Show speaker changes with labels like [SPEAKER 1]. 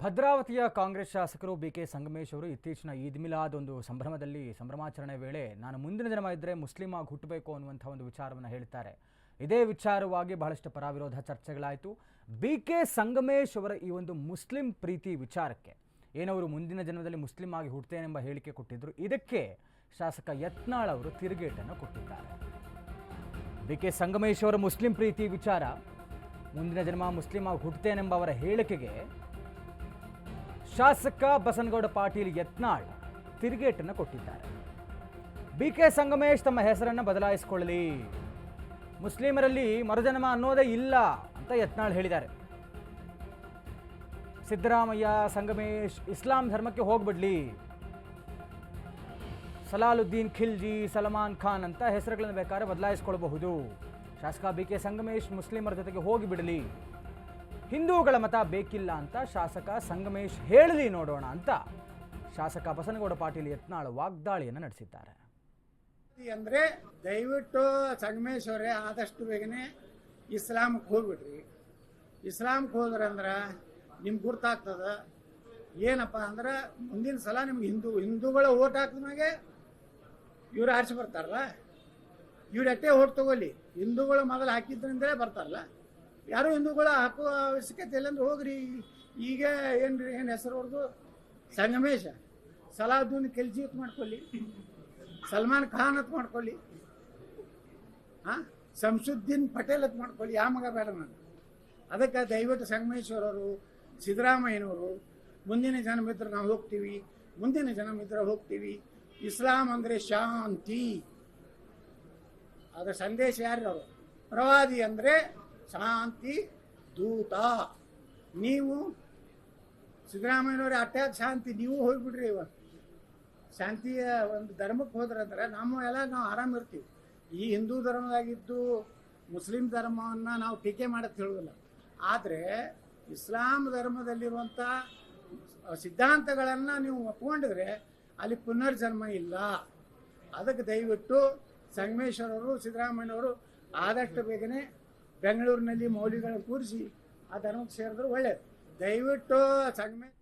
[SPEAKER 1] ಭದ್ರಾವತಿಯ ಕಾಂಗ್ರೆಸ್ ಶಾಸಕರು ಬಿಕೆ ಸಂಗಮೇಶ್ ಅವರು ಇತ್ತೀಚಿನ ಈದ್ ಮಿಲಾದ್ ಒಂದು ಸಂಭ್ರಮಾಚರಣೆ ವೇಳೆ ನಾನು ಮುಂದಿನ ಜನ್ಮ ಇದ್ದರೆ ಮುಸ್ಲಿಂ ಆಗಿ ಹುಟ್ಟಬೇಕು ಅನ್ನುವಂಥ ಒಂದು ವಿಚಾರವನ್ನು ಹೇಳ್ತಾರೆ. ಇದೇ ವಿಚಾರವಾಗಿ ಬಹಳಷ್ಟು ಪರವಿರೋಧ ಚರ್ಚೆಗಳಾಯಿತು. ಬಿಕೆ ಸಂಗಮೇಶ್ ಅವರ ಈ ಒಂದು ಮುಸ್ಲಿಂ ಪ್ರೀತಿ ವಿಚಾರಕ್ಕೆ ಏನವರು ಮುಂದಿನ ಜನ್ಮದಲ್ಲಿ ಮುಸ್ಲಿಂ ಆಗಿ ಹುಟ್ಟುತ್ತೇನೆಂಬ ಹೇಳಿಕೆ ಕೊಟ್ಟಿದ್ದರು. ಇದಕ್ಕೆ ಶಾಸಕ ಯತ್ನಾಳ್ ಅವರು ತಿರುಗೇಟನ್ನು ಕೊಟ್ಟಿದ್ದಾರೆ. ಬಿಕೆ ಸಂಗಮೇಶ್ ಅವರ ಮುಸ್ಲಿಂ ಪ್ರೀತಿ ವಿಚಾರ, ಮುಂದಿನ ಜನ್ಮ ಮುಸ್ಲಿಂ ಆಗಿ ಹುಟ್ಟುತ್ತೇನೆಂಬ ಅವರ ಹೇಳಿಕೆಗೆ ಶಾಸಕ ಬಸನಗೌಡ ಪಾಟೀಲ್ ಯತ್ನಾಳ್ ತಿರುಗೇಟನ್ನು ಕೊಟ್ಟಿದ್ದಾರೆ. ಬಿಕೆ ಸಂಗಮೇಶ್ ತಮ್ಮ ಹೆಸರನ್ನು ಬದಲಾಯಿಸಿಕೊಳ್ಳಲಿ, ಮುಸ್ಲಿಮರಲ್ಲಿ ಮರುಜನ್ಮ ಅನ್ನೋದೇ ಇಲ್ಲ ಅಂತ ಯತ್ನಾಳ್ ಹೇಳಿದ್ದಾರೆ. ಸಿದ್ದರಾಮಯ್ಯ ಸಂಗಮೇಶ್ ಇಸ್ಲಾಂ ಧರ್ಮಕ್ಕೆ ಹೋಗ್ಬಿಡ್ಲಿ, ಸಲಾಲುದ್ದೀನ್ ಖಿಲ್ಜಿ, ಸಲ್ಮಾನ್ ಖಾನ್ ಅಂತ ಹೆಸರುಗಳನ್ನು ಬೇಕಾದ್ರೆ ಬದಲಾಯಿಸಿಕೊಳ್ಳಬಹುದು. ಶಾಸಕ ಬಿಕೆ ಸಂಗಮೇಶ್ ಮುಸ್ಲಿಮರ ಜೊತೆಗೆ ಹೋಗಿಬಿಡಲಿ, ಹಿಂದೂಗಳ ಮತ ಬೇಕಿಲ್ಲ ಅಂತ ಶಾಸಕ ಸಂಗಮೇಶ್ ಹೇಳಲಿ ನೋಡೋಣ ಅಂತ ಶಾಸಕ ಬಸನಗೌಡ ಪಾಟೀಲ್ ಯತ್ನಾಳ್ ವಾಗ್ದಾಳಿಯನ್ನು ನಡೆಸಿದ್ದಾರೆ.
[SPEAKER 2] ಅಂದರೆ ದಯವಿಟ್ಟು ಸಂಗಮೇಶ್ ಅವರೇ ಆದಷ್ಟು ಬೇಗನೆ ಇಸ್ಲಾಮಕ್ಕೆ ಹೋಗ್ಬಿಡ್ರಿ. ಇಸ್ಲಾಮಕ್ಕೆ ಹೋದ್ರಂದ್ರೆ ನಿಮ್ಗೆ ಗುರ್ತಾಗ್ತದ. ಏನಪ್ಪ ಅಂದ್ರೆ ಮುಂದಿನ ಸಲ ನಿಮ್ಗೆ ಹಿಂದೂಗಳ ಓಟ್ ಹಾಕಿದ್ಮಾಗೆ ಇವ್ರು ಆರಿಸಿ ಬರ್ತಾರಲ್ಲ, ಇವ್ರು ಎಟ್ಟೆ ಓಟ್ ತಗೊಳ್ಳಿ, ಹಿಂದೂಗಳು ಮೊದಲು ಹಾಕಿದ್ರಿಂದಲೇ ಬರ್ತಾರಲ್ಲ. ಯಾರು ಹಿಂದೂಗಳ ಹಾಕುವ ಅವಶ್ಯಕತೆ ಇಲ್ಲ ಅಂದ್ರೆ ಹೋಗ್ರಿ. ಈಗ ಏನು ಹೆಸರು ಅವ್ರದ್ದು ಸಂಗಮೇಶ, ಸಲಾವುದ್ದೀನ್ ಖಿಲ್ಜಿ ಅಂತ ಮಾಡ್ಕೊಳ್ಳಿ, ಸಲ್ಮಾನ್ ಖಾನ್ ಅಂತ ಮಾಡ್ಕೊಳ್ಳಿ, ಶಂಸುದ್ದೀನ್ ಪಟೇಲ್ ಅಂತ ಮಾಡ್ಕೊಳ್ಳಿ, ಯಾವ ಮಗ ಬೇಡ ನಾನು. ಅದಕ್ಕೆ ದಯವಿಟ್ಟು ಸಂಗಮೇಶ್ವರವರು, ಸಿದ್ದರಾಮಯ್ಯನವರು ಮುಂದಿನ ಜನ್ಮ ಇದ್ರೆ ನಾವು ಹೋಗ್ತೀವಿ, ಮುಂದಿನ ಜನ್ಮ ಇದ್ರೆ ಹೋಗ್ತೀವಿ. ಇಸ್ಲಾಂ ಅಂದರೆ ಶಾಂತಿ, ಅದರ ಸಂದೇಶ ಯಾರು? ಪ್ರವಾದಿ ಅಂದರೆ ಶಾಂತಿ ದೂತ. ನೀವು ಸಿದ್ದರಾಮಯ್ಯನವ್ರೆ ಅಟ್ಯಾಕ್ ಶಾಂತಿ, ನೀವು ಹೋಗ್ಬಿಡ್ರಿ. ಇವತ್ತು ಶಾಂತಿಯ ಒಂದು ಧರ್ಮಕ್ಕೆ ಹೋದ್ರಂದ್ರೆ ನಾವು ಆರಾಮಿರ್ತೀವಿ. ಈ ಹಿಂದೂ ಧರ್ಮದಾಗಿದ್ದು ಮುಸ್ಲಿಂ ಧರ್ಮವನ್ನು ನಾವು ಟೀಕೆ ಮಾಡಕ್ಕೆ ಹೇಳೋದಿಲ್ಲ, ಆದರೆ ಇಸ್ಲಾಂ ಧರ್ಮದಲ್ಲಿರುವಂಥ ಸಿದ್ಧಾಂತಗಳನ್ನು ನೀವು ಒಪ್ಕೊಂಡಿದ್ರೆ ಅಲ್ಲಿ ಪುನರ್ಜನ್ಮ ಇಲ್ಲ. ಅದಕ್ಕೆ ದಯವಿಟ್ಟು ಸಂಗಮೇಶ್ವರವರು, ಸಿದ್ದರಾಮಯ್ಯನವರು ಆದಷ್ಟು ಬೇಗನೆ ಬೆಂಗಳೂರಿನಲ್ಲಿ ಮೌಲ್ಯಗಳನ್ನು ಕೂರಿಸಿ ಆ ಧರ್ಮಕ್ಕೆ ಸೇರಿದ್ರೆ ಒಳ್ಳೆಯದು. ದಯವಿಟ್ಟು ಸಂಗಮೇಶ್